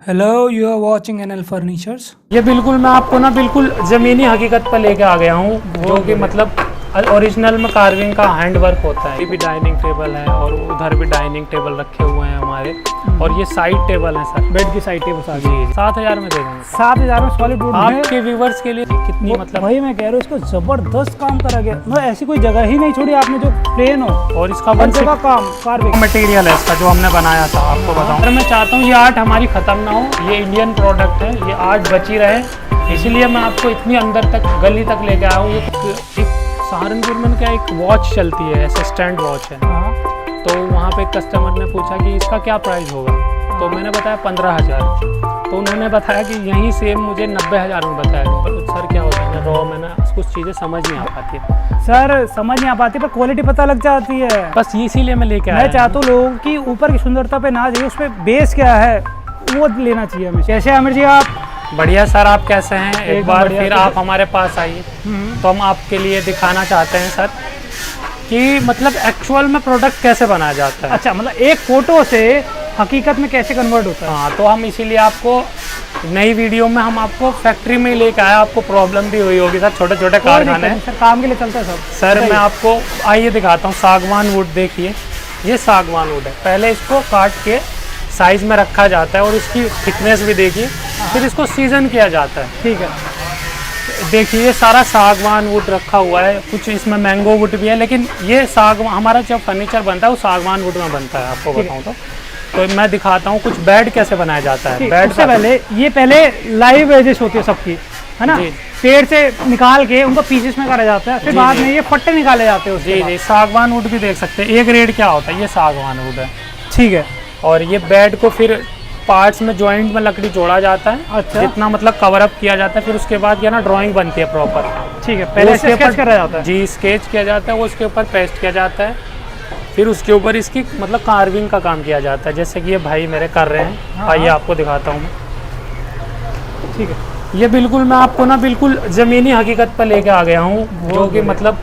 Hello, you are watching NL furnitures. ये बिल्कुल मैं आपको ना बिल्कुल ज़मीनी हकीकत पर लेके आ गया हूँ, जो कि मतलब ओरिजिनल में कार्विंग का हैंड वर्क होता है। ये भी डाइनिंग टेबल है और उधर भी डाइनिंग टेबल रखे हुए हैं हमारे, और ये साइड टेबल है सर, बेड की साइड टेबल साथ। जी 7,000 में दे देंगे। 7,000 में सॉलिड वुड है। आपके व्यूवर्स के लिए कितनी मतलब भाई मैं कह रहा हूँ इसको जबरदस्त काम करा गया। मतलब ऐसी कोई जगह ही नहीं छोड़ी आपने जो प्लेन हो, और इसका हर जगह काम कार्विंग मटेरियल है इसका जो हमने बनाया था। आपको बताऊँ, अगर मैं चाहता हूँ ये आर्ट हमारी ख़त्म ना हो, ये इंडियन प्रोडक्ट है, ये आर्ट बची रहे, इसलिए मैं आपको इतनी अंदर तक गली तक लेके आया हूँ। ये सहारनपुर में क्या एक वॉच चलती है, असिस्टेंट वॉच है। तो वहाँ पे कस्टमर ने पूछा कि इसका क्या प्राइस होगा, तो मैंने बताया 15,000। तो उन्होंने बताया कि यहीं सेम मुझे 90,000 में बताया। पर सर क्या होता है ना, रॉ में ना कुछ चीज़ें समझ नहीं आ पाती है। सर समझ नहीं आ पाती, पर क्वालिटी पता लग जाती है। बस इसीलिए मैं लेके आया। मैं चाहता हूँ लोगों की ऊपर की सुंदरता पे ना जाइए, उस पर बेस क्या है वो लेना चाहिए हमें। कैसे आमिर जी आप? बढ़िया सर, आप कैसे हैं? एक बार फिर तो आप हमारे पास आइए, तो हम आपके लिए दिखाना चाहते हैं सर कि मतलब एक्चुअल में प्रोडक्ट कैसे बनाया जाता है। अच्छा, मतलब एक फोटो से हकीकत में कैसे कन्वर्ट होता है। हाँ, तो हम इसीलिए आपको नई वीडियो में हम आपको फैक्ट्री में ही लेके आए। आपको प्रॉब्लम भी हुई होगी सर, छोटे छोटे कारखाने हैं सर, काम के लिए चलता है सब। सर मैं आपको आइए दिखाता हूँ। सागवान वुड देखिए, ये सागवान वुड है। पहले इसको काट के साइज में रखा जाता है और इसकी थिकनेस भी देखिए, फिर इसको सीजन किया जाता है। ठीक है, देखिए ये सारा सागवान वुड रखा हुआ है, कुछ इसमें मैंगो वुड भी है, लेकिन ये सागवान हमारा जब फर्नीचर बनता है वो सागवान वुड में बनता है। आपको बताऊँ तो मैं दिखाता हूँ कुछ बेड कैसे बनाया जाता है। बेड से पहले ये पहले लाइव एजेस होती है सबकी, है ना? पेड़ से निकाल के उनको पीसेस में करा जाता है, फिर बाद में ये पट्टे निकाले जाते हैं। जी जी, सागवान वुड भी देख सकते हैं। एक रेट क्या होता है, ये सागवान वुड है। ठीक है, और ये बेड को फिर पार्ट्स में जॉइंट में लकड़ी जोड़ा जाता है। अच्छा, जितना मतलब कवर अप किया जाता है, फिर उसके बाद ये ना ड्राइंग बनती है प्रॉपर। ठीक है, पहले इसके ऊपर करा जाता है। जी, स्केच किया जाता है, वो उसके ऊपर पेस्ट किया जाता है, फिर उसके ऊपर इसकी मतलब कार्विंग का काम किया जाता है, जैसे कि ये भाई मेरे कर रहे हैं। आइए आपको दिखाता हूँ। ठीक है, ये बिल्कुल मैं आपको ना बिल्कुल ज़मीनी हकीकत पर लेके आ गया हूँ, जो कि मतलब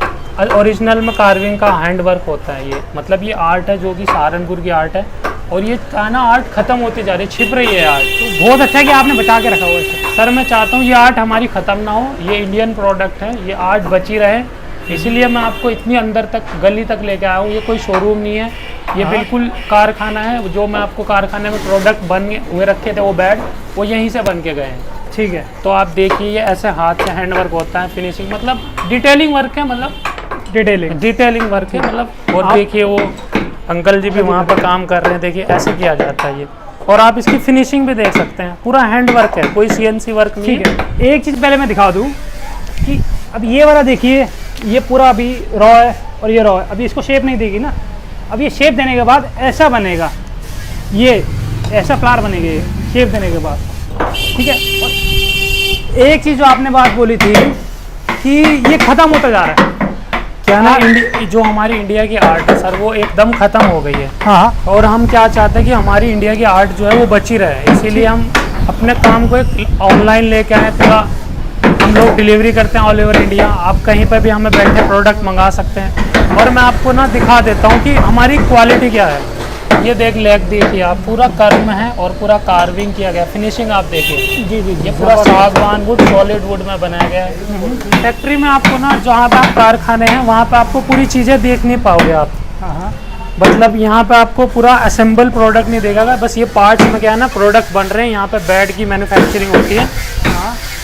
ओरिजिनल में कार्विंग का हैंड वर्क होता है। ये मतलब ये आर्ट है जो कि सहारनपुर की आर्ट है, और ये ना आर्ट खत्म होती जा रही है, छिप रही है आर्ट। तो बहुत अच्छा है कि आपने बचा के रखा हुआ है। सर मैं चाहता हूँ ये आर्ट हमारी ख़त्म ना हो, ये इंडियन प्रोडक्ट है, ये आर्ट बची रहे, इसलिए मैं आपको इतनी अंदर तक गली तक लेके आया हूँ। ये कोई शोरूम नहीं है, ये बिल्कुल कारखाना है। जो मैं आपको कारखाने में प्रोडक्ट बन हुए रखे थे वो बेड, वो यहीं से बन के गए हैं। ठीक है, तो आप देखिए ये ऐसे हाथ से हैंड वर्क होता है, फिनिशिंग मतलब डिटेलिंग वर्क है, मतलब डिटेलिंग वर्क है मतलब। और देखिए वो अंकल जी भी वहाँ पर काम कर रहे हैं, देखिए ऐसे किया जाता है ये। और आप इसकी फिनिशिंग भी देख सकते हैं, पूरा हैंड वर्क है, कोई सीएनसी वर्क नहीं है। ठीक है, एक चीज़ पहले मैं दिखा दूँ कि अब ये वाला देखिए, ये पूरा अभी रॉ है और ये रॉ है। अभी इसको शेप नहीं देगी ना, अब ये शेप देने के बाद ऐसा बनेगा, ये ऐसा फ्लावर बनेगा ये शेप देने के बाद। ठीक है, और एक चीज़ जो आपने बात बोली थी कि ये ख़त्म होता जा रहा है, क्या ना जो हमारी इंडिया की आर्ट है सर, वो एकदम ख़त्म हो गई है। हाँ, और हम क्या चाहते हैं कि हमारी इंडिया की आर्ट जो है वो बची रहे, इसीलिए हम अपने काम को एक ऑनलाइन लेके आए। पूरा हम लोग डिलीवरी करते हैं ऑल ओवर इंडिया, आप कहीं पर भी हमें बैठे प्रोडक्ट मंगा सकते हैं। और मैं आपको ना दिखा देता हूँ कि हमारी क्वालिटी क्या है। ये देख लेग देखिए आप, पूरा कर्व में है और पूरा कार्विंग किया गया, फिनिशिंग आप देखिए। जी जी, ये पूरा सागवान वुड सॉलिड वुड में बनाया गया है। फैक्ट्री में आपको ना जहाँ पे आप कारखाने हैं वहाँ पे आपको पूरी चीज़ें देख नहीं पाओगे आप। हाँ, मतलब यहाँ पे आपको पूरा असेंबल प्रोडक्ट नहीं देगा, बस ये पार्ट्स में क्या है ना प्रोडक्ट बन रहे हैं। यहाँ पे बेड की मैन्युफैक्चरिंग होती है।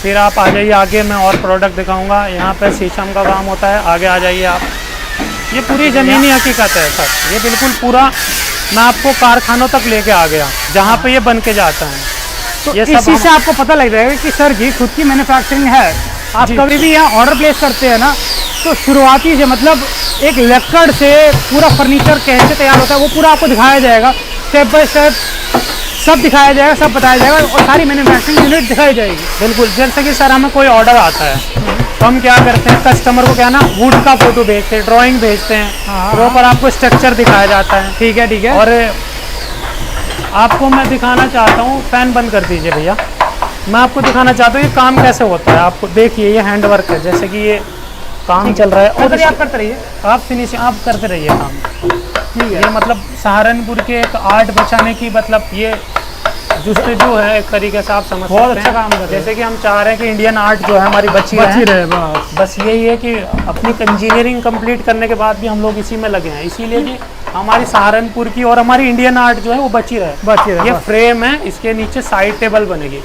फिर आप आ जाइए आगे, मैं और प्रोडक्ट दिखाऊंगा। यहाँ पे शीशम का काम होता है, आगे आ जाइए आप। ये पूरी ज़मीनी हकीकत है सर, ये बिल्कुल पूरा मैं आपको कारखानों तक लेके आ गया जहाँ पे ये बन के जाता है। तो ये इस चीज़ से आपको पता लग जाएगा कि सर जी खुद की मैन्युफैक्चरिंग है। आप कभी भी यहाँ ऑर्डर प्लेस करते हैं ना, तो शुरुआती से मतलब एक लकड़ से पूरा फर्नीचर कैसे तैयार होता है वो पूरा आपको दिखाया जाएगा, स्टेप बाय स्टेप सब दिखाया जाएगा, सब बताया जाएगा, और सारी मैन्युफैक्चरिंग यूनिट दिखाई जाएगी। बिल्कुल, जैसे कि सर हमें कोई ऑर्डर आता है तो हम क्या करते हैं, कस्टमर को क्या ना वुड का फोटो भेजते हैं, ड्राइंग भेजते हैं, प्रॉपर आपको स्ट्रक्चर दिखाया जाता है। ठीक है, ठीक है। और आपको मैं दिखाना चाहता हूँ, फैन बंद कर दीजिए भैया। मैं आपको दिखाना चाहता हूँ ये काम कैसे होता है। आपको देखिए ये हैंड वर्क है, जैसे कि ये काम चल रहा है और आप करते रहिए, आप फिनिशिंग आप करते रहिए काम। ठीक है। ये मतलब सहारनपुर के एक आर्ट बचाने की मतलब ये जुस्तजू है एक तरीके से, आप समझ बहुत सकते अच्छा हैं। काम कर रहे हैं। जैसे कि हम चाह रहे हैं कि इंडियन आर्ट जो है हमारी बची रहे। बस यही है कि अपनी इंजीनियरिंग कंप्लीट करने के बाद भी हम लोग इसी में लगे हैं, इसीलिए कि हमारी सहारनपुर की और हमारी इंडियन आर्ट जो है वो बची रहे। ये फ्रेम है, इसके नीचे साइड टेबल बनेगी।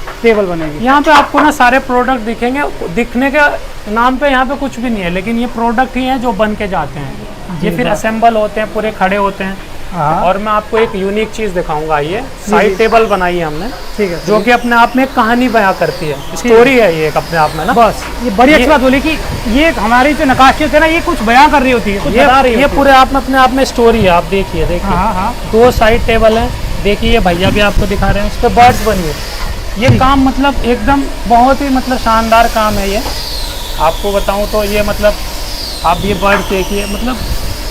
यहाँ पे आपको ना सारे प्रोडक्ट दिखेंगे, दिखने के नाम पे यहाँ पे कुछ भी नहीं है, लेकिन ये प्रोडक्ट ही हैं जो बन के जाते हैं। ये फिर असेंबल होते हैं, पूरे खड़े होते हैं। और मैं आपको एक यूनिक चीज़ दिखाऊंगा। ये साइड टेबल बनाई है हमने, ठीक है, जो कि अपने आप में एक कहानी बयां करती है, स्टोरी है ये एक अपने आप में ना। बस ये बड़ी अच्छी बात बोली कि ये हमारी जो नक्काशियत है ना, ये कुछ बयां कर रही होती है, कुछ बता रही ये होती है। पूरे आप में अपने आप में स्टोरी है। आप देखिए हाँ। 2 साइड टेबल है। देखिए ये भैया भी आपको दिखा रहे हैं, उस पर बर्ड्स बनी है। ये काम मतलब एकदम बहुत ही मतलब शानदार काम है ये। आपको बताऊं तो ये मतलब आप ये बर्ड्स देखिए, मतलब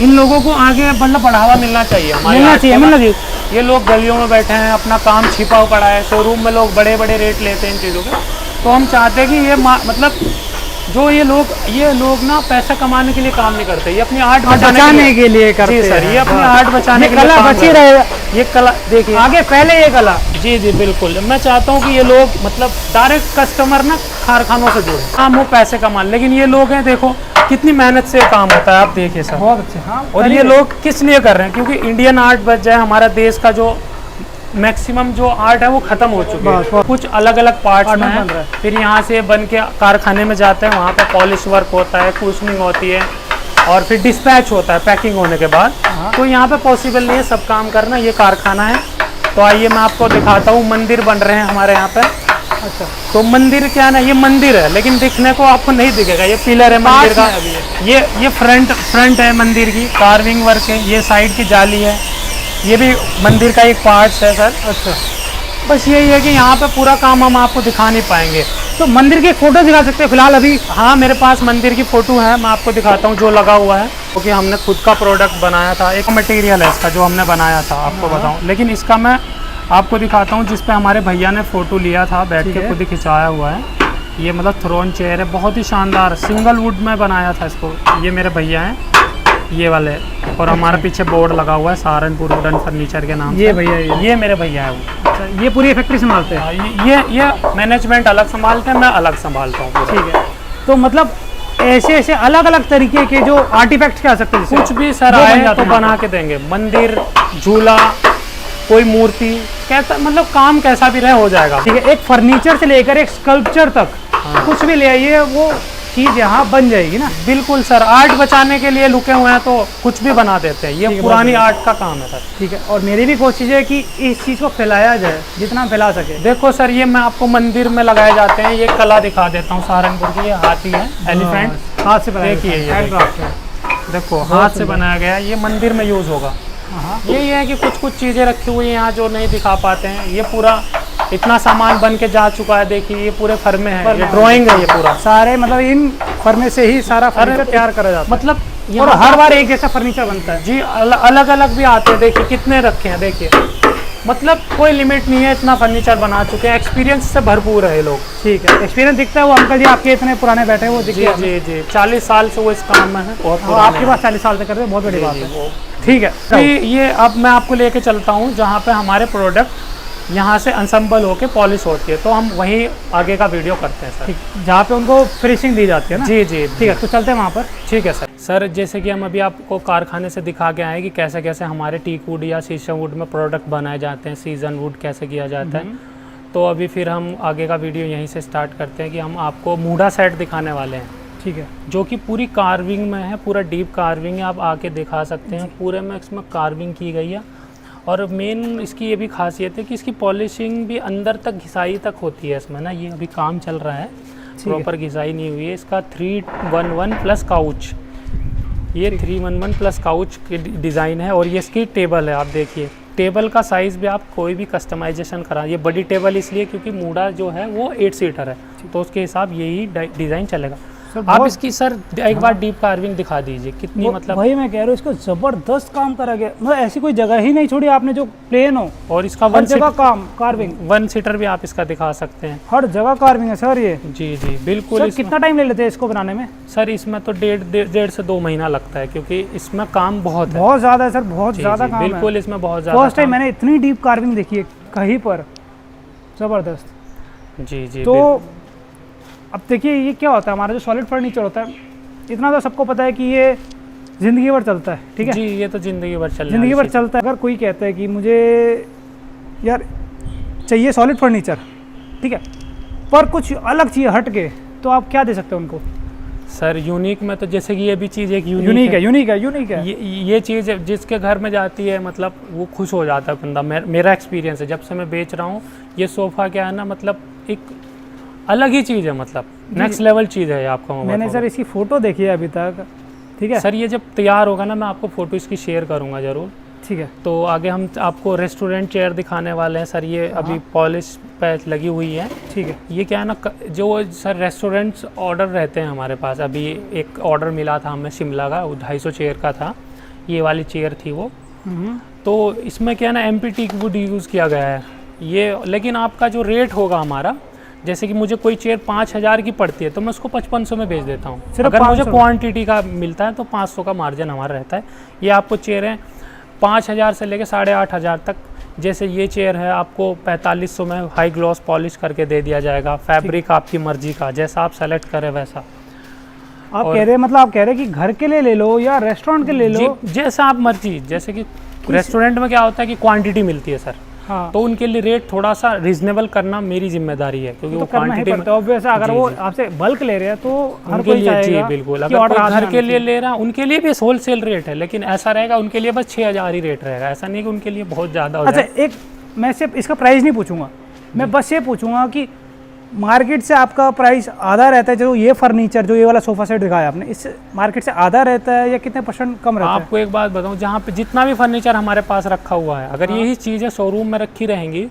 इन लोगों को आगे मतलब बढ़ावा मिलना चाहिए। मिलना चाहिए। ये लोग गलियों में बैठे हैं, अपना काम छिपा पड़ा है, शोरूम में लोग बड़े बड़े रेट लेते हैं इन चीज़ों के। तो हम चाहते हैं कि ये मतलब जो ये लोग ना पैसा कमाने के लिए काम नहीं करते, ये अपनी आर्ट बचाने के लिए करते हैं। जी सर, ये अपनी आर्ट बचाने के लिए कला बची रहेगा। ये कला देखिए आगे पहले ये कला। जी बिल्कुल। मैं चाहता हूँ कि ये लोग मतलब डायरेक्ट कस्टमर ना कारखानों से जुड़े, हम वो पैसे कमान। लेकिन ये लोग हैं, देखो कितनी मेहनत से काम होता है। आप देखिए सर, बहुत अच्छे। हाँ, और ये लोग किस लिए कर रहे हैं? क्योंकि इंडियन आर्ट बच जाए। हमारा देश का जो मैक्सिमम जो आर्ट है वो खत्म हो चुकी है, कुछ अलग अलग पार्ट्स में है। फिर यहाँ से बन के कारखाने में जाते हैं, वहाँ पे पॉलिश वर्क होता है, कुशनिंग होती है, और फिर डिस्पैच होता है पैकिंग होने के बाद। तो यहाँ पे पॉसिबल नहीं है सब काम करना, ये कारखाना है। तो आइए मैं आपको दिखाता हूँ, मंदिर बन रहे हैं हमारे यहाँ पे। अच्छा, तो मंदिर क्या ना, ये मंदिर है लेकिन दिखने को आपको नहीं दिखेगा। ये पिलर है मंदिर का, ये फ्रंट है मंदिर की, कार्विंग वर्क है। ये साइड की जाली है, ये भी मंदिर का एक पार्ट है सर। अच्छा, बस यही है कि यहाँ पे पूरा काम हम आपको दिखा नहीं पाएंगे। तो मंदिर की फोटो दिखा सकते हैं फिलहाल अभी? हाँ, मेरे पास मंदिर की फ़ोटो है, मैं आपको दिखाता हूँ जो लगा हुआ है। क्योंकि हमने खुद का प्रोडक्ट बनाया था, एक मटेरियल है इसका जो हमने बनाया था, आपको बताऊँ। लेकिन इसका मैं आपको दिखाता हूँ जिस पे हमारे भैया ने फ़ोटो लिया था, बैठ के खुद ही खिंचाया हुआ है। ये मतलब थ्रोन चेयर है, बहुत ही शानदार, सिंगल वुड में बनाया था इसको। ये मेरे भैया हैं, ये वाले। और हमारे पीछे बोर्ड लगा हुआ है सहारनपुर वुडन फर्नीचर के नाम से। ये भैया, ये मेरे भैया है वो। अच्छा, ये पूरी फैक्ट्री संभालते हैं? ये मैनेजमेंट अलग संभालते हैं, मैं अलग संभालता हूँ। ठीक है। तो मतलब ऐसे अलग अलग तरीके के जो आर्टिफैक्ट कह सकते हैं, कुछ भी सर आए तो बना के देंगे। मंदिर, झूला, कोई मूर्ति, कैसा मतलब काम कैसा भी रहे हो जाएगा। ठीक है। एक फर्नीचर से लेकर एक स्कल्पचर तक कुछ भी ले आइए, वो चीज़ यहाँ बन जाएगी ना। बिल्कुल सर, आर्ट बचाने के लिए लुके हुए हैं तो कुछ भी बना देते हैं। ये पुरानी आर्ट का काम है सर। ठीक है। और मेरी भी कोशिश है कि इस चीज़ को फैलाया जाए जितना फैला सके। देखो सर, ये मैं आपको मंदिर में लगाए जाते हैं, ये कला दिखा देता हूँ सहारनपुर की। ये हाथी है, एलिफेंट, हाथ से बनाया। देखिए ये देखो हाथ से बनाया गया है, ये मंदिर में यूज़ होगा। यही है कि कुछ चीज़ें रखी हुई हैं यहाँ जो नहीं दिखा पाते हैं। ये पूरा इतना सामान बन के जा चुका है, देखिए ये पूरे फर्मे हैं, ये ड्राइंग है, ये पूरा सारे मतलब इन फर्मे से ही सारा फर्नीचर तैयार करा जाता है। मतलब और हर बार एक जैसा फर्नीचर बनता है जी, अलग अलग भी आते हैं। देखिए कितने रखे हैं, देखिए मतलब कोई लिमिट नहीं है, इतना फर्नीचर बना चुके हैं। एक्सपीरियंस से भरपूर है ये लोग। ठीक है, एक्सपीरियंस दिखता है। वो अंकल जी आपके इतने पुराने बैठे हैं, वो दिखते हैं। जी 40 साल से वो इस काम में है। बहुत आपके पास 40 साल से कर रहे हैं, बहुत बड़ी बात है। ठीक है। ये अब मैं आपको लेके चलता हूँ जहाँ पे हमारे प्रोडक्ट यहाँ से असेंबल होके पॉलिश होती है, तो हम वहीं आगे का वीडियो करते हैं सर। ठीक, जहाँ पे उनको फिनिशिंग दी जाती है ना। जी ठीक है, तो चलते हैं वहाँ पर। ठीक है सर, जैसे कि हम अभी आपको कारखाने से दिखा के आए कि कैसे कैसे हमारे टीक वुड या शीशम वुड में प्रोडक्ट बनाए जाते हैं, सीजन वुड कैसे किया जाता है। तो अभी फिर हम आगे का वीडियो यहीं से स्टार्ट करते हैं कि हम आपको मूढ़ा सेट दिखाने वाले हैं। ठीक है, जो कि पूरी कार्विंग में है, पूरा डीप कार्विंग है। आप आके दिखा सकते हैं, पूरे में इसमें कार्विंग की गई है। और मेन इसकी ये भी खासियत है कि इसकी पॉलिशिंग भी अंदर तक घिसाई तक होती है इसमें ना। ये अभी काम चल रहा है, प्रॉपर घिसाई नहीं हुई है। इसका 311 प्लस काउच, ये 311 प्लस काउच की डिज़ाइन है। और ये इसकी टेबल है, आप देखिए टेबल का साइज़ भी आप कोई भी कस्टमाइजेशन करा। ये बड़ी टेबल इसलिए क्योंकि मूढ़ा जो है वो 8 सीटर है, तो उसके हिसाब यही डिज़ाइन चलेगा। आप इसकी सर एक बार डीप कार्विंग दिखा दीजिए कितनी, मतलब वही मैं कह रहा हूँ, इसको जबरदस्त काम करा गया। मतलब ऐसी कोई जगह ही नहीं छोड़ी आपने जो प्लेन हो। और इसका हर जगह काम कार्विंग, 1 सीटर भी आप इसका दिखा सकते हैं। हर जगह कार्विंग है सर ये। जी बिल्कुल। सर कितना टाइम ले लेते हैं इसको बनाने में? सर इसमें तो डेढ़ से 2 महीना लगता है, क्योंकि इसमें काम बहुत है। बहुत ज़्यादा है सर, बहुत ज़्यादा काम है। बिल्कुल, इसमें बहुत ज़्यादा। फर्स्ट टाइम मैंने इतनी डीप कार्विंग देखी है कहीं पर। ज़बरदस्त। जी जी। तो अब देखिए ये क्या होता है, हमारा जो सॉलिड फर्नीचर होता है, इतना तो सबको पता है कि ये ज़िंदगी भर चलता है, ठीक है जी, ये तो ज़िंदगी भर चलने ज़िंदगी वाली भर चीज़ है। चलता है। अगर कोई कहता है कि मुझे यार चाहिए सॉलिड फर्नीचर, ठीक है, पर कुछ अलग चीज़ हट के, तो आप क्या दे सकते हैं उनको? सर यूनिक में तो जैसे कि ये भी चीज़ एक यूनिक है, यूनिक है, यूनिक है। ये चीज़ जिसके घर में जाती है मतलब वो खुश हो जाता है बंदा। मेरा एक्सपीरियंस है, जब से मैं बेच रहा हूँ ये सोफ़ा क्या है ना, मतलब एक अलग ही चीज़ है, मतलब नेक्स्ट लेवल चीज़ है ये आपको मैं मैंने बताऊँ। सर इसकी फ़ोटो देखी है अभी तक, ठीक है सर ये जब तैयार होगा ना मैं आपको फ़ोटो इसकी शेयर करूँगा ज़रूर। ठीक है। तो आगे हम आपको रेस्टोरेंट चेयर दिखाने वाले हैं सर। ये अभी पॉलिश पे लगी हुई है, ठीक है। ये क्या है ना जो सर रेस्टोरेंट्स ऑर्डर रहते हैं हमारे पास। अभी एक ऑर्डर मिला था हमें शिमला का, वो 250 चेयर का था, ये वाली चेयर थी वो। तो इसमें क्या है ना एमपी टीक वुड यूज़ किया गया है ये। लेकिन आपका जो रेट होगा हमारा, जैसे कि मुझे कोई चेयर 5000 की पड़ती है तो मैं उसको 5500 में बेच देता हूँ। सिर्फ अगर मुझे 500? क्वांटिटी का मिलता है तो 500 का मार्जिन हमारा रहता है। ये आपको चेयरें 5000 से लेकर 8500 तक, जैसे ये चेयर है आपको 4500 में हाई ग्लॉस पॉलिश करके दे दिया जाएगा। फैब्रिक आपकी मर्जी का, जैसा आप सेलेक्ट करें वैसा। आप कह रहे हैं मतलब आप कह रहे हैं कि घर के लिए ले लो या रेस्टोरेंट के लिए लो? जैसा आप मर्जी, जैसे कि रेस्टोरेंट में क्या होता है कि क्वांटिटी मिलती है सर, हाँ, तो उनके लिए रेट थोड़ा सा रीजनेबल करना मेरी जिम्मेदारी है, क्योंकि तो वो करना ही क्वांटिटी में पड़ता है ऑब्वियस। अगर जी, वो जी। आपसे बल्क ले रहे हैं तो हर उनके कोई लिए जी चाहेगा बिल्कुल। कि अगर ऑर्डर कोई आज घर आना के लिए चाहिए। ले रहा है उनके लिए भी होलसेल रेट है, लेकिन ऐसा रहेगा उनके लिए बस 6000 ही रेट रहेगा। ऐसा नहीं कि उनके लिए बहुत ज़्यादा हो अच्छा, जाए। एक मैं सिर्फ इसका प्राइस नहीं पूछूंगा, मैं बस ये पूछूंगा कि मार्केट से आपका प्राइस आधा रहता है? जो ये फर्नीचर, जो ये वाला सोफा सेट दिखाया आपने, इस मार्केट से आधा रहता है या कितने % कम रहता है? आपको एक बात बताऊं, जहाँ पे जितना भी फर्नीचर हमारे पास रखा हुआ है, अगर यही चीज़ें शोरूम में रखी रहेंगी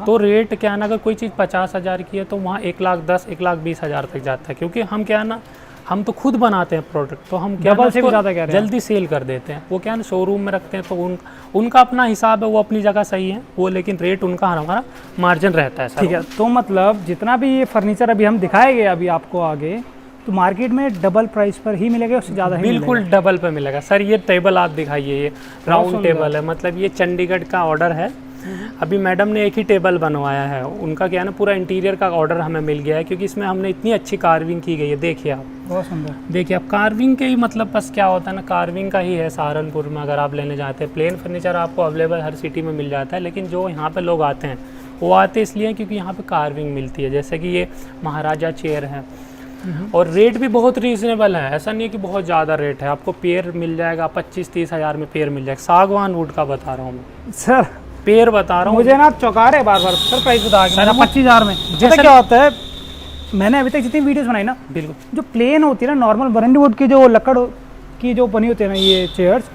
तो रेट क्या है ना, अगर कोई चीज़ 50,000 की है तो वहाँ 1,10,000 1,20,000 तक जाता है। क्योंकि हम क्या है ना, हम तो खुद बनाते हैं प्रोडक्ट, तो हम क्या है ना डबल से भी उसको ज़्यादा कह रहे हैं। जल्दी सेल कर देते हैं। वो क्या है ना शोरूम में रखते हैं तो उनका अपना हिसाब है, वो अपनी जगह सही है वो, लेकिन रेट उनका हमारा मार्जिन रहता है सर। ठीक है, तो मतलब जितना भी ये फर्नीचर अभी हम दिखाएंगे अभी आपको आगे, तो मार्केट में डबल प्राइस पर ही मिलेगा, उससे ज़्यादा ही बिल्कुल मिलेगा? डबल पे मिलेगा सर। ये टेबल आप दिखाइए, ये राउंड सुंदर। टेबल है, मतलब ये चंडीगढ़ का ऑर्डर है। अभी मैडम ने एक ही टेबल बनवाया है, उनका क्या है ना पूरा इंटीरियर का ऑर्डर हमें मिल गया है, क्योंकि इसमें हमने इतनी अच्छी कार्विंग की गई है। देखिए आप, बहुत सुंदर। देखिए आप कार्विंग के ही मतलब बस क्या होता है ना, कार्विंग का ही है सहारनपुर में। अगर आप लेने जाते हैं प्लेन फर्नीचर आपको अवेलेबल हर सिटी में मिल जाता है, लेकिन जो यहाँ पे लोग आते हैं वो आते इसलिए क्योंकि यहाँ पे कार्विंग मिलती है। जैसे कि ये महाराजा चेयर है और रेट भी बहुत रीजनेबल है, ऐसा नहीं है कि बहुत ज़्यादा रेट है। आपको पेयर मिल जाएगा 25-30 हज़ार में पेयर मिल जाएगा। सागवान वुड का बता रहा हूँ मैं, सर पेयर बता रहा हूँ। मुझे ना आप चौंका रहे बार बार सर, प्राइस बता के। सर, 25,000 में जैसे क्या होता है, मैंने अभी तक जितनी वीडियोस बनाई ना, बिल्कुल जो प्लेन होती है ना नॉर्मल बरंडी वुड की जो लकड़ की जो बनी होती है ना ये चेयर्स,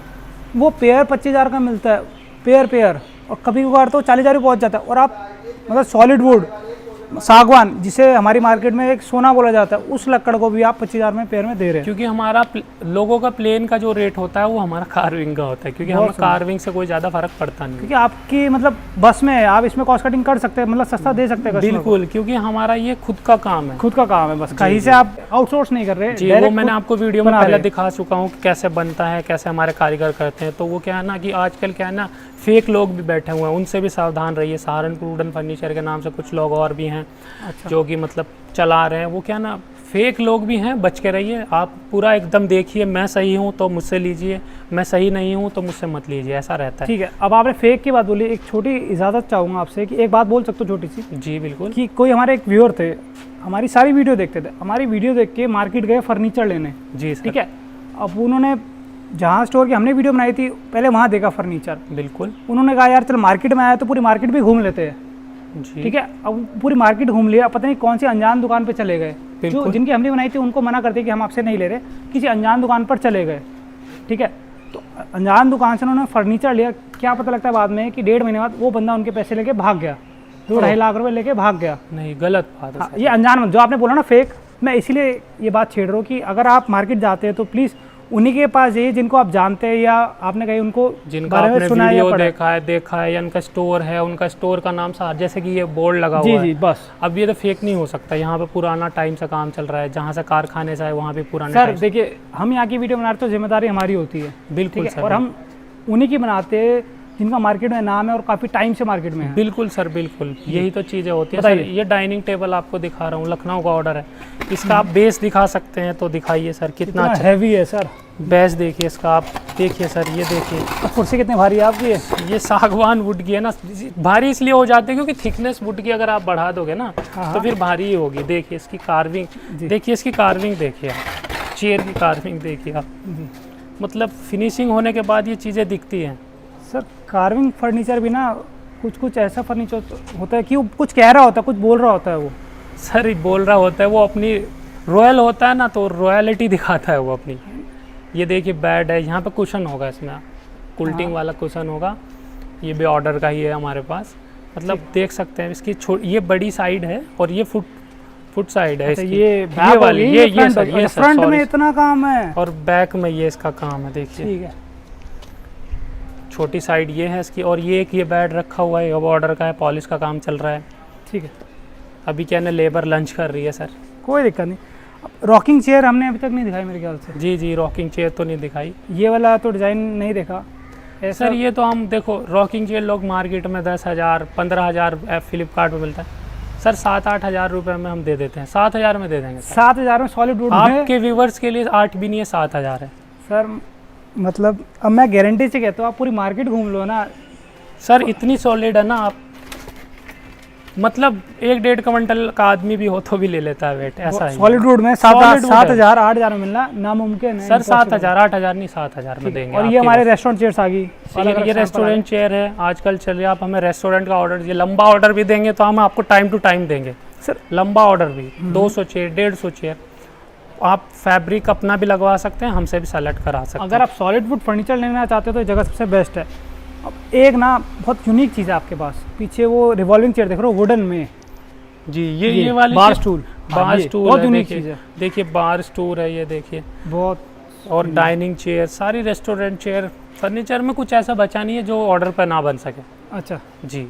वो पेयर 25,000 का मिलता है, पेयर। और कभी कभार तो 40,000 भी पहुँच जाता है। और आप मतलब सॉलिड वुड सागवान, जिसे हमारी मार्केट में एक सोना बोला जाता है, उस लकड़ को भी आप 25,000 में पेयर में दे रहे हैं। क्योंकि हमारा लोगों का प्लेन का जो रेट होता है वो हमारा कार्विंग का होता है, क्योंकि हमें कार्विंग से कोई ज़्यादा फर्क पड़ता नहीं। क्योंकि आपकी मतलब बस में है, आप इसमें कॉस्ट कटिंग कर सकते हैं, मतलब सस्ता दे सकते हैं customer को। बिल्कुल, क्योंकि हमारा ये खुद का काम है, खुद का काम है, बस कहीं से आप आउटसोर्स नहीं कर रहे। जी। वो मैंने आपको वीडियो में बना पहले रहे। दिखा चुका हूँ कि कैसे बनता है, कैसे हमारे कारीगर करते हैं। तो वो क्या है ना कि आजकल क्या है ना फेक लोग भी बैठे हुए हैं, उनसे भी सावधान रहिए। सहारनपुर वुडन फर्नीचर के नाम से कुछ लोग और भी हैं जो कि मतलब चला रहे हैं। वो क्या ना फेक लोग भी हैं, बच के रहिए। आप पूरा एकदम देखिए, मैं सही हूँ तो मुझसे लीजिए, मैं सही नहीं हूँ तो मुझसे मत लीजिए, ऐसा रहता है। ठीक है, अब आपने फेक की बात बोली, एक छोटी इजाज़त चाहूँगा आपसे कि एक बात बोल सकते हो छोटी सी? जी बिल्कुल। कि कोई हमारे एक व्यूअर थे, हमारी सारी वीडियो देखते थे, हमारी वीडियो देख के मार्केट गए फर्नीचर लेने, जी सर। ठीक है। अब उन्होंने जहाँ स्टोर की हमने वीडियो बनाई थी पहले वहाँ देखा फर्नीचर, बिल्कुल। उन्होंने कहा यार चल मार्केट में आया तो पूरी मार्केट भी घूम लेते हैं, जी ठीक है। अब पूरी मार्केट घूम लिया, पता नहीं कौन सी अनजान दुकान पे चले गए, जो बिल्कुल। जिनकी हमने बनाई थी उनको मना करते कि हम आपसे नहीं ले रहे, किसी अनजान दुकान पर चले गए, ठीक है। तो अनजान दुकान से उन्होंने फर्नीचर लिया, क्या पता लगता है बाद में कि 1.5 महीने बाद वो बंदा उनके पैसे लेके भाग गया, 2-2.5 लाख रुपए लेके भाग गया। नहीं, गलत बात है हाँ, सर। ये अनजान जो आपने बोला ना फेक, मैं इसीलिए ये बात छेड़ रहा हूँ कि अगर आप मार्केट जाते हैं तो प्लीज़ उन्हीं के पास जाइए जिनको आप जानते हैं या आपने कहीं उनको जिनका बारे में आपने सुना है या वीडियो पढ़ा है। देखा है या उनका स्टोर है, उनका स्टोर का नाम सा जैसे कि ये बोर्ड लगा जी हुआ जी है। बस। अब ये तो फेक नहीं हो सकता, यहाँ पे पुराना टाइम से काम चल रहा है, जहाँ से कारखाने से आए वहाँ पे पुराने सर टाइम से। देखिए, हम यहाँ की वीडियो बना रहे तो जिम्मेदारी हमारी होती है, बिल्कुल ठीक है, सर। और हम उन्हीं की बनाते हैं जिनका मार्केट में नाम है और काफ़ी टाइम से मार्केट में है। बिल्कुल सर, बिल्कुल यही तो चीज़ें होती है सर। बताइए। ये डाइनिंग टेबल आपको दिखा रहा हूँ, लखनऊ का ऑर्डर है। इसका आप बेस दिखा सकते हैं तो दिखाइए सर, कितना अच्छा हैवी है सर। बेस देखिए इसका, आप देखिए सर, ये देखिए। और कुर्सी कितनी भारी है आपकी? ये सागवान वुड की है ना, भारी इसलिए हो जाती है क्योंकि थिकनेस वुड की अगर आप बढ़ा दोगे ना तो फिर भारी ही होगी। देखिए इसकी कार्विंग, देखिए इसकी कार्विंग देखिए आप, चेयर की कार्विंग देखिए आप, मतलब फिनिशिंग होने के बाद ये चीज़ें दिखती हैं सर। कार्विंग फर्नीचर भी ना कुछ ऐसा फर्नीचर होता है कि वो कुछ कह रहा होता है, कुछ बोल रहा होता है वो। सर ये बोल रहा होता है, वो अपनी रॉयल होता है ना, तो रॉयलिटी दिखाता है वो अपनी। ये देखिए बेड है, यहाँ पे कुशन होगा, इसमें कुल्टिंग वाला कुशन होगा। ये भी ऑर्डर का ही है हमारे पास, मतलब देख सकते हैं इसकी ये बड़ी साइड है और ये फुट साइड है। अच्छा, इसकी ये वाली, ये सर, ये सर, फ्रंट में इतना काम है और बैक में ये इसका काम है। देखिए ठीक है, छोटी साइड ये है इसकी, और ये एक ये बेड रखा हुआ है, अब ऑर्डर का है, पॉलिश का काम चल रहा है। ठीक है, अभी क्या है, लेबर लंच कर रही है सर। कोई दिक्कत नहीं। रॉकिंग चेयर हमने अभी तक नहीं दिखाई मेरे ख्याल से। जी जी, रॉकिंग चेयर तो नहीं दिखाई। ये वाला तो डिज़ाइन नहीं देखा सर। ये तो हम देखो, रॉकिंग चेयर लोग मार्केट में 10,000 15,000 फ्लिपकार्ट में मिलता है सर, 7-8 हज़ार रुपये में हम दे देते हैं, 7,000 में दे देंगे। 7,000 में सॉलिड वुड आपके व्यूवर्स के लिए 8 भी नहीं है, 7,000 है सर। मतलब अब मैं गारंटी से कहता हूँ, आप पूरी मार्केट घूम लो ना सर, इतनी सॉलिड है ना, आप मतलब 1-1.5 क्विंटल का आदमी भी हो तो भी ले लेता है वेट, ऐसा है। सॉलिड वुड में 7,000 8,000 में मिलना नामुमकिन है सर। 7,000 8,000 नहीं, 7,000 में देंगे। और ये हमारे रेस्टोरेंट चेयर्स आ गई, ये रेस्टोरेंट चेयर है आजकल चल रही है। आप हमें रेस्टोरेंट का ऑर्डर, ये लंबा ऑर्डर भी देंगे तो हम आपको टाइम टू टाइम देंगे सर। लंबा ऑर्डर भी 200 चेयर 150 चेयर, आप फैब्रिक अपना भी लगवा सकते हैं, हमसे भी सेलेक्ट करा सकते हैं। अगर आप सॉलिड वुड फर्नीचर लेना चाहते हो तो ये जगह सबसे बेस्ट है। अब एक ना बहुत यूनिक चीज़ है आपके पास, पीछे वो रिवॉल्विंग चेयर देख रहे हो वुडन में जी, ये वाली बार स्टूल, बार स्टूल बहुत यूनिक चीज़ है। देखिए बार स्टूल है ये, देखिए बहुत। और डाइनिंग चेयर, सारी रेस्टोरेंट चेयर, फर्नीचर में कुछ ऐसा बचा नहीं है जो ऑर्डर पर ना बन सके। अच्छा जी,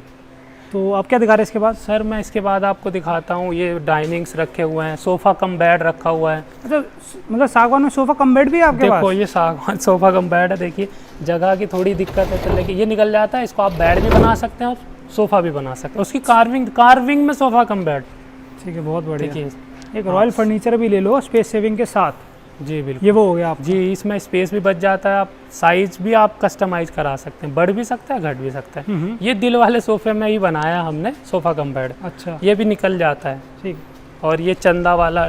तो आप क्या दिखा रहे हैं इसके बाद? सर मैं इसके बाद आपको दिखाता हूँ, ये डाइनिंग्स रखे हुए हैं, सोफ़ा कम बेड रखा हुआ है। अच्छा, मतलब सागवान में सोफ़ा कम बेड भी है आपके पास? देखो ये सागवान सोफ़ा कम बेड है। देखिए जगह की थोड़ी दिक्कत है तो, लेकिन ये निकल जाता है, इसको आप बेड भी बना सकते हैं और सोफ़ा भी बना सकते हैं। उसकी कार्विंग में सोफ़ा कम बेड। ठीक है, बहुत बढ़िया। देखिए एक रॉयल फर्नीचर भी ले लो स्पेस सेविंग के साथ। जी बिल्कुल, ये वो हो गया आप जी, इसमें स्पेस भी बच जाता है, आप साइज भी आप कस्टमाइज करा सकते हैं, बढ़ भी सकता है, घट भी सकता है। ये दिल वाले सोफे में ही बनाया हमने, सोफ़ा कम बेड। अच्छा, ये भी निकल जाता है। ठीक। और ये चंदा वाला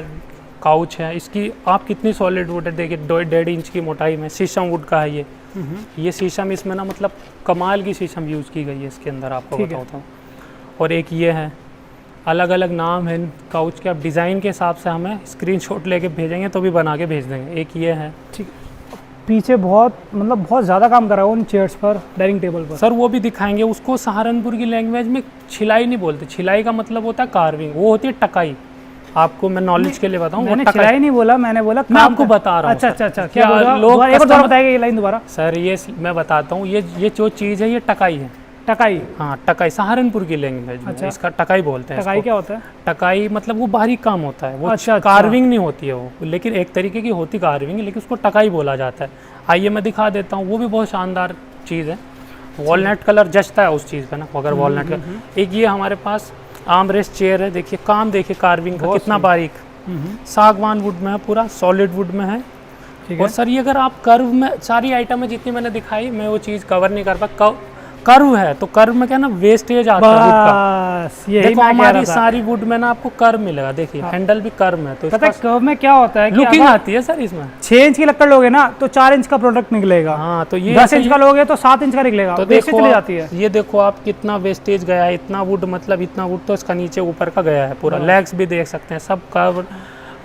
काउच है, इसकी आप कितनी सॉलिड वुड है, देखिए 1.5 इंच की मोटाई में, शीशम वुड का है ये शीशम, इसमें ना मतलब कमाल की शीशम यूज़ की गई है इसके अंदर, आपको बताता हूँ। और एक ये है, अलग अलग नाम है काउच के, आप डिज़ाइन के हिसाब से हमें स्क्रीनशॉट लेके भेजेंगे तो भी बना के भेज देंगे। एक ये है, ठीक। पीछे बहुत मतलब बहुत ज़्यादा काम करा हुआ उन चेयर्स पर, डाइनिंग टेबल पर सर, वो भी दिखाएंगे। उसको सहारनपुर की लैंग्वेज में छिलाई नहीं बोलते, छिलाई का मतलब होता है कार्विंग, वो होती है टकाई। आपको मैं नॉलेज के लिए बताऊं, मैंने छिलाई नहीं बोला, मैंने बोला मैं आपको बता रहा हूँ। अच्छा अच्छा अच्छा, क्या लोग एक बार बताएगा ये लाइन दोबारा? सर ये मैं बताता हूँ, ये जो चीज़ है ये टकाई है। टकाई? हाँ, टकाई सहारनपुर की लैंग्वेज में इसका टकाई बोलते हैं। टकाई क्या होता है? टकाई मतलब वो बारीक काम होता है, वो अच्छा, कार्विंग नहीं होती है वो, लेकिन एक तरीके की होती कार्विंग, लेकिन उसको टकाई बोला जाता है। आइए मैं दिखा देता हूँ, वो भी बहुत शानदार चीज़ है। वॉलनट कलर जचता है उस चीज़ पे ना, अगर वॉलनट का। एक ये हमारे पास आर्मरेस्ट चेयर है, देखिए काम देखिए कार्विंग का कितना बारीक, सागवान वुड में है, पूरा सॉलिड वुड में है। और सर ये अगर आप कर्व में, सारी आइटम जितनी मैंने दिखाई, मैं वो चीज़ कवर नहीं कर पा। कर्व है तो कर्व में क्या ना वेस्टेज आता है वुड का। देखो हमारी सारी वुड में ना आपको कर्व मिलेगा, देखिए हैंडल भी कर्व है, तो पता है कर्व में क्या होता है, लुकिंग आती है सर इसमें। 6 इंच की लकड़ लोगे ना तो 4 इंच का प्रोडक्ट निकलेगा। हाँ, तो ये 10 इंच का लोगे तो 7 इंच का निकलेगा, तो देखो चली जाती है। ये देखो आप कितना वेस्टेज गया है, इतना वुड, मतलब इतना वुड तो इसका नीचे ऊपर का गया है पूरा। लेग्स भी देख सकते हैं, सब कर्व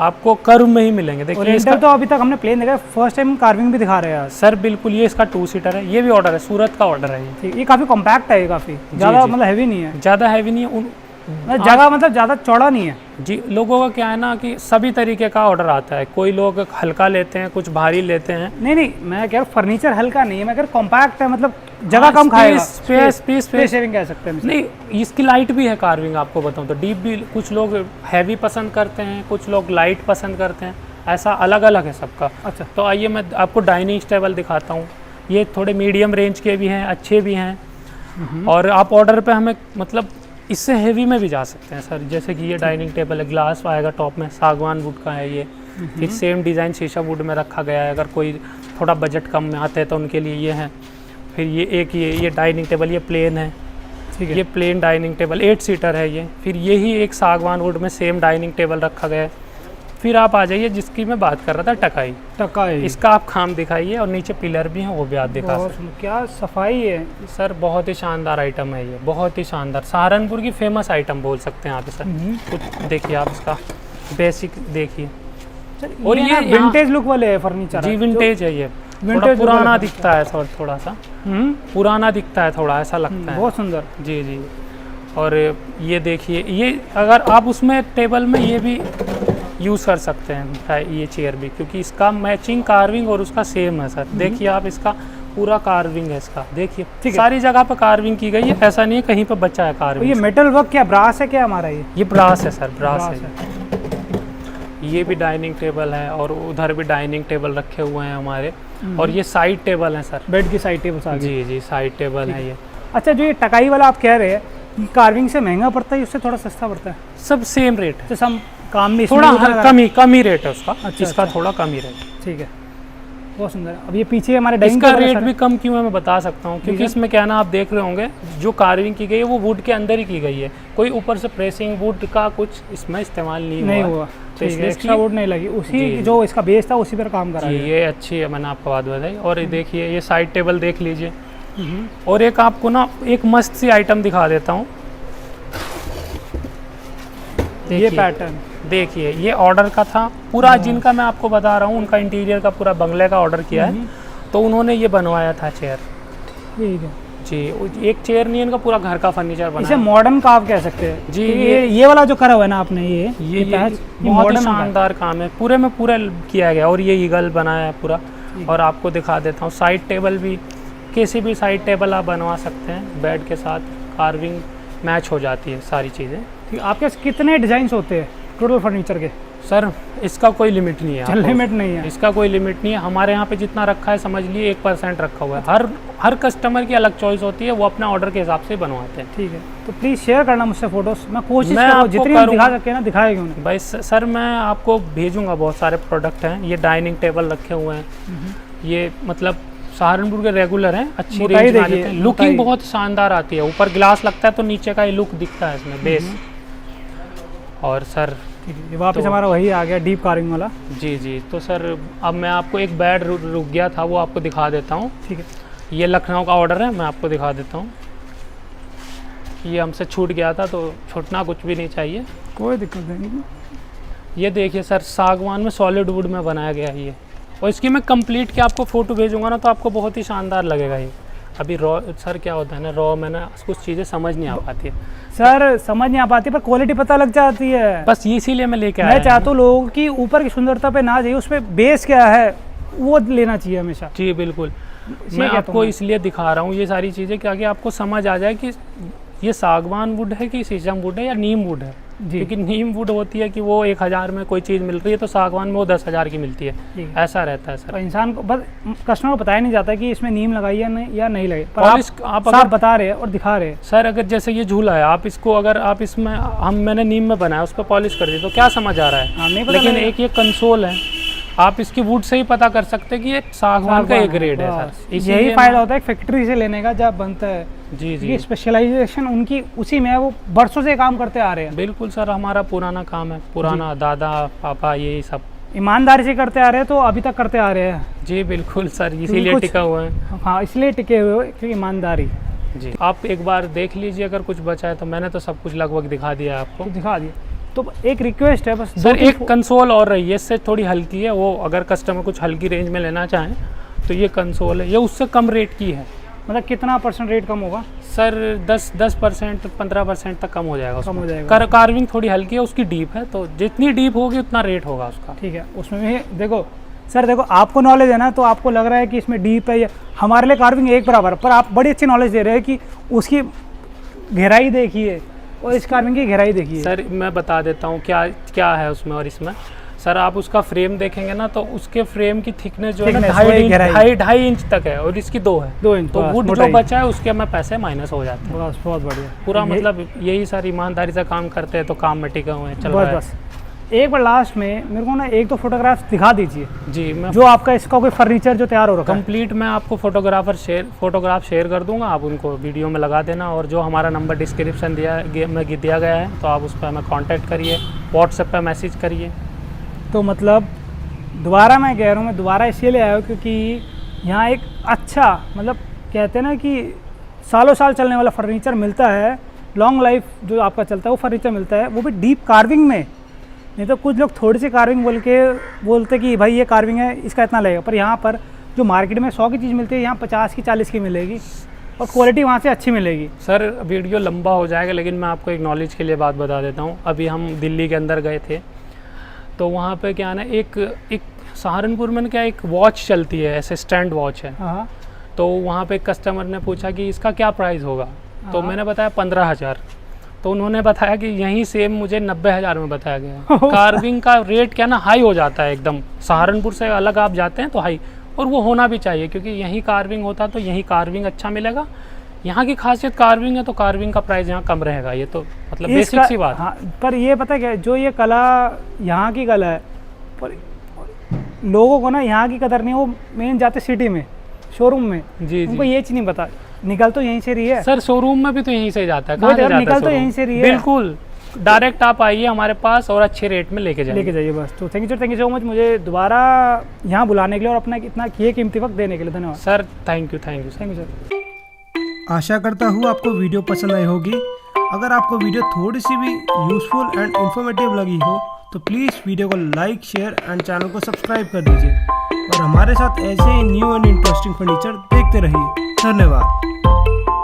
आपको कर्व में ही मिलेंगे। देखिए इसका तो अभी तक हमने प्लेन देखा, फर्स्ट टाइम कार्विंग भी दिखा रहे हैं सर। बिल्कुल, ये इसका 2 सीटर है, ये भी ऑर्डर है, सूरत का ऑर्डर है ये। ये काफ़ी कॉम्पैक्ट है, ये काफ़ी ज़्यादा मतलब हैवी नहीं है, ज़्यादा हैवी नहीं है, जगह मतलब ज़्यादा चौड़ा नहीं है। जी, लोगों का क्या है ना कि सभी तरीके का ऑर्डर आता है, कोई लोग हल्का लेते हैं, कुछ भारी लेते हैं। नहीं, मैं कह रहा हूँ फर्नीचर हल्का नहीं है, मैं कह रहा हूँ कॉम्पैक्ट है, मतलब जगह कम खाएगा, स्पेस सेविंग कह सकते हैं। नहीं, इसकी लाइट भी है कार्विंग, आपको बताऊं तो डीप भी, कुछ लोग हैवी पसंद करते हैं, कुछ लोग लाइट पसंद करते हैं, ऐसा अलग अलग है सबका। अच्छा, तो आइए मैं आपको डाइनिंग टेबल दिखाता हूँ। ये थोड़े मीडियम रेंज के भी हैं, अच्छे भी हैं, और आप ऑर्डर पे हमें मतलब इससे हेवी में भी जा सकते हैं सर। जैसे कि ये डाइनिंग टेबल है, ग्लास आएगा टॉप में, सागवान वुड का है ये। फिर सेम डिज़ाइन शीशा वुड में रखा गया है, अगर कोई थोड़ा बजट कम में आते हैं तो उनके लिए ये है। फिर ये एक ये डाइनिंग टेबल ये प्लेन है, ठीक है। ये प्लेन डाइनिंग टेबल 8 सीटर है ये। फिर यही एक सागवान वुड में सेम डाइनिंग टेबल रखा गया है। फिर आप आ जाइए जिसकी मैं बात कर रहा था, टकाई। टकाई, इसका आप खाम दिखाइए, और नीचे पिलर भी हैं वो भी आप दिखा सकते हैं। क्या सफाई है सर, बहुत ही शानदार आइटम है ये, बहुत ही शानदार। सहारनपुर की फेमस आइटम बोल सकते हैं आप इसे। कुछ देखिए आप इसका बेसिक देखिए। और ये विंटेज लुक वाले है फर्नीचर। जी विंटेज है ये, थोड़ा विंटेज पुराना दिखता है सर, थोड़ा सा पुराना दिखता है, थोड़ा ऐसा लगता है। बहुत सुंदर। जी जी। और ये देखिए, ये अगर आप उसमें टेबल में ये भी यूज़ कर सकते हैं ये चेयर भी, क्योंकि इसका मैचिंग कार्विंग और उसका सेम है सर। देखिए आप, इसका पूरा कार्विंग है इसका, देखिए सारी जगह पर कार्विंग की गई है, ऐसा नहीं है कहीं पर बचा है कार्विंग। ये मेटल वर्क क्या ब्रास है क्या हमारा? ये ब्रास है सर, ब्रास है। ये भी डाइनिंग टेबल है, और उधर भी डाइनिंग टेबल रखे हुए हैं हमारे। और ये साइड टेबल है सर, बेड की साइड टेबल। जी जी, साइड टेबल है ये। अच्छा, जो ये टकाई वाला आप कह रहे हैं, कार्विंग से महंगा पड़ता है, उससे थोड़ा सस्ता पड़ता है? सब सेम रेट है, जैसे हम काम में थोड़ा कम ही रेट है उसका। इसका थोड़ा कम ही रेट। ठीक है, बहुत सुंदर। अब ये पीछे हमारे इसका रेट भी कम क्यों है मैं बता सकता हूँ, क्योंकि इसमें क्या ना, आप देख रहे होंगे जो कार्विंग की गई है वो वुड के अंदर ही की गई है, कोई ऊपर से प्रेसिंग वुड का कुछ इसमें इस्तेमाल नहीं हुआ। तो इसलिए एक्स्ट्रा वुड नहीं लगी, उसी जो इसका बेस था उसी पर काम करा। ये अच्छी है, मैंने आपको बात बताई। और देखिए ये साइड टेबल देख लीजिए। और एक आपको ना एक मस्त सी आइटम दिखा देता हूँ, ये पैटर्न देखिए। ये ऑर्डर का था पूरा, जिनका मैं आपको बता रहा हूँ उनका इंटीरियर का पूरा बंगले का ऑर्डर किया है, तो उन्होंने ये बनवाया था चेयर। ठीक है जी, एक चेयर नहीं, इनका पूरा घर का फर्नीचर बना। इसे मॉडर्न का आप कह सकते हैं जी। ये वाला जो करा हुआ है ना आपने, ये बहुत शानदार काम है, पूरे में पूरा किया गया। और ये ईगल बनाया है पूरा। और आपको दिखा देता हूँ, साइड टेबल भी, किसी भी साइड टेबल आप बनवा सकते हैं, बेड के साथ कार्विंग मैच हो जाती है सारी चीज़ें। ठीक, आपके कितने डिजाइन होते हैं टोटल फर्नीचर के? सर इसका कोई लिमिट नहीं है, लिमिट नहीं है इसका कोई लिमिट नहीं है। हमारे यहाँ पे जितना रखा है समझ लिए 1% रखा हुआ है। हर कस्टमर की अलग चॉइस होती है, वो अपने ऑर्डर के हिसाब से बनवाते हैं। ठीक है, तो प्लीज़ शेयर करना मुझसे फोटोज, मैं कोशिश करूँगा जितनी दिखा सके ना दिखाए क्यों नहीं। भाई सर मैं आपको भेजूंगा, बहुत सारे प्रोडक्ट हैं। ये डाइनिंग टेबल रखे हुए हैं, ये मतलब सहारनपुर के रेगुलर हैं, अच्छी रेंज में है। लुकिंग बहुत शानदार आती है, ऊपर ग्लास लगता है तो नीचे का ये लुक दिखता है इसमें बेस। और सर ये वापस हमारा वही आ गया डीप कार्विंग वाला। जी जी। तो सर अब मैं आपको एक बेड रुक गया था, वो आपको दिखा देता हूँ। ठीक है, ये लखनऊ का ऑर्डर है, मैं आपको दिखा देता हूँ। ये हमसे छूट गया था, तो छूटना कुछ भी नहीं चाहिए, कोई दिक्कत नहीं। ये देखिए सर, सागवान में सॉलिड वुड में बनाया गया है ये। और इसकी मैं कंप्लीट के आपको फ़ोटो भेजूंगा ना, तो आपको बहुत ही शानदार लगेगा ये। अभी रॉ सर क्या होता है ना, रॉ में ना कुछ चीज़ें समझ नहीं आ पाती है सर, समझ नहीं आ पाती, पर क्वालिटी पता लग जाती है। बस इसीलिए मैं लेके आया। मैं चाहता हूँ लोगों की ऊपर की सुंदरता पे ना जाइए, उस पर बेस क्या है वो लेना चाहिए हमेशा। जी बिल्कुल, मैं आपको इसलिए दिखा रहा हूँ ये सारी चीज़ें, ताकि आपको समझ आ जाए कि ये सागवान वुड है कि शीशम वुड है या नीम वुड है। क्योंकि नीम वुड होती है कि वो 1000 में कोई चीज़ मिल रही है, तो सागवान में वो 10,000 की मिलती है, ऐसा रहता है सर। और इंसान को बस कस्टमर को बताया नहीं जाता कि इसमें नीम लगाई या नहीं लगाई, पर आप अगर बता रहे हैं और दिखा रहे हैं। सर अगर जैसे ये झूला है, आप इसको अगर आप इसमें मैंने नीम में बनाया, उस पर पॉलिश कर दी तो क्या समझ आ रहा है। लेकिन एक ये कंसोल है, आप इसकी वुड से ही पता कर सकते हैं कि ये सागवान का एक ग्रेड है सर। यही फायदा होता है फैक्ट्री से लेने का जब बनता है। जी जी, स्पेशलाइजेशन उनकी उसी में है, वो बरसों से काम करते आ रहे हैं। बिल्कुल सर, हमारा पुराना काम है, पुराना दादा पापा यही सब ईमानदारी से करते आ रहे हैं, तो अभी तक करते आ रहे हैं। जी बिल्कुल सर, इसीलिए टिका हुआ है। हाँ, इसलिए टिके हुए क्योंकि ईमानदारी। जी, आप एक बार देख लीजिए, अगर कुछ बचा है तो मैंने तो सब कुछ लगभग दिखा दिया आपको। तो दिखा दिया, तो एक रिक्वेस्ट है बस सर, एक कंसोल और रही है, इससे थोड़ी हल्की है, वो अगर कस्टमर कुछ हल्की रेंज में लेना चाहें तो ये कंसोल है, ये उससे कम रेट की है। मतलब कितना % रेट कम होगा सर? 10% 15% तक कम हो जाएगा। कम हो जाएगा। कार्विंग थोड़ी हल्की है, उसकी डीप है, तो जितनी डीप होगी उतना रेट होगा उसका। ठीक है, उसमें भी देखो सर, देखो आपको नॉलेज है ना, तो आपको लग रहा है कि इसमें डीप है, या हमारे लिए कार्विंग एक बराबर, पर आप बड़ी अच्छी नॉलेज दे रहे हैं कि उसकी गहराई देखिए और इस कार्विंग की गहराई देखिए। सर मैं बता देता हूँ क्या क्या है उसमें और इसमें। सर आप उसका फ्रेम देखेंगे ना तो उसके फ्रेम की थिकनेस जो है ना Thickness, वही गहराई। 2.5 इंच तक है और इसकी 2 है। 2 इंच तो बस, वुड जो मोटाई। बचा है उसके हमें पैसे माइनस हो जाते हैं। बस बहुत बढ़िया पूरा ये- मतलब यही सर ईमानदारी से काम करते हैं तो काम में टिके हुए हैं, चल रहा बस है। बस एक बार लास्ट में मेरे को ना एक तो फोटोग्राफ्स दिखा दीजिए जी मैं जो आपका इसका कोई फर्नीचर जो तैयार हो रखा है। कंप्लीट मैं आपको फोटोग्राफ शेयर कर दूंगा, आप उनको वीडियो में लगा देना और जो हमारा नंबर डिस्क्रिप्शन दिया गया है तो आप उस पर हमें कांटेक्ट करिए, व्हाट्सएप पे मैसेज करिए। तो मतलब दोबारा मैं कह रहा हूँ, मैं दोबारा इसलिए ले आया हूँ क्योंकि यहाँ एक अच्छा मतलब कहते हैं ना कि सालों साल चलने वाला फर्नीचर मिलता है, लॉन्ग लाइफ जो आपका चलता है वो फर्नीचर मिलता है, वो भी डीप कार्विंग में। नहीं तो कुछ लोग थोड़ी सी कार्विंग बोलते कि भाई ये कार्विंग है इसका इतना लगेगा, पर यहाँ पर जो मार्केट में 100 की चीज़ मिलती है यहाँ 50 की 40 की मिलेगी और क्वालिटी वहाँ से अच्छी मिलेगी। सर वीडियो लंबा हो जाएगा लेकिन मैं आपको एक नॉलेज के लिए बात बता देता हूँ। अभी हम दिल्ली के अंदर गए थे तो वहाँ पे क्या ना एक सहारनपुर में क्या एक वॉच चलती है, ऐसे स्टैंड वॉच है। हाँ तो वहाँ पे एक कस्टमर ने पूछा कि इसका क्या प्राइस होगा, तो मैंने बताया 15,000। तो उन्होंने बताया कि यहीं सेम मुझे 90,000 में बताया गया। कार्विंग का रेट क्या ना हाई हो जाता है एकदम, सहारनपुर से अलग आप जाते हैं तो हाई, और वो होना भी चाहिए क्योंकि यहीं कार्विंग होता तो यहीं कार्विंग अच्छा मिलेगा। यहाँ की खासियत कार्विंग है तो कार्विंग का प्राइस यहाँ कम रहेगा, ये तो मतलब बेसिक सी बात। हाँ, पर ये पता है क्या, जो ये कला यहाँ की कला है, पर लोगों को ना यहाँ की कदर नहीं, वो मेन जाते सिटी में शोरूम में, जी उनको जी ये चीज़ नहीं पता। निकल तो यहीं से रही है सर, शोरूम में भी तो यहीं से जाता है, वही कहाँ से तो, जाता है निकल तो showroom? यहीं से रही है। बिल्कुल डायरेक्ट आप आइए हमारे पास और अच्छे रेट में लेके जाइए। लेके जाइए बस। तो थैंक यू सो मच मुझे दोबारा यहाँ बुलाने के लिए और अपना इतना किए कीमती वक्त देने के लिए। धन्यवाद सर, थैंक यू सर। आशा करता हूँ आपको वीडियो पसंद आई होगी। अगर आपको वीडियो थोड़ी सी भी यूज़फुल एंड इन्फॉर्मेटिव लगी हो तो प्लीज़ वीडियो को लाइक, शेयर एंड चैनल को सब्सक्राइब कर दीजिए और हमारे साथ ऐसे ही न्यू एंड इंटरेस्टिंग फर्नीचर देखते रहिए। धन्यवाद।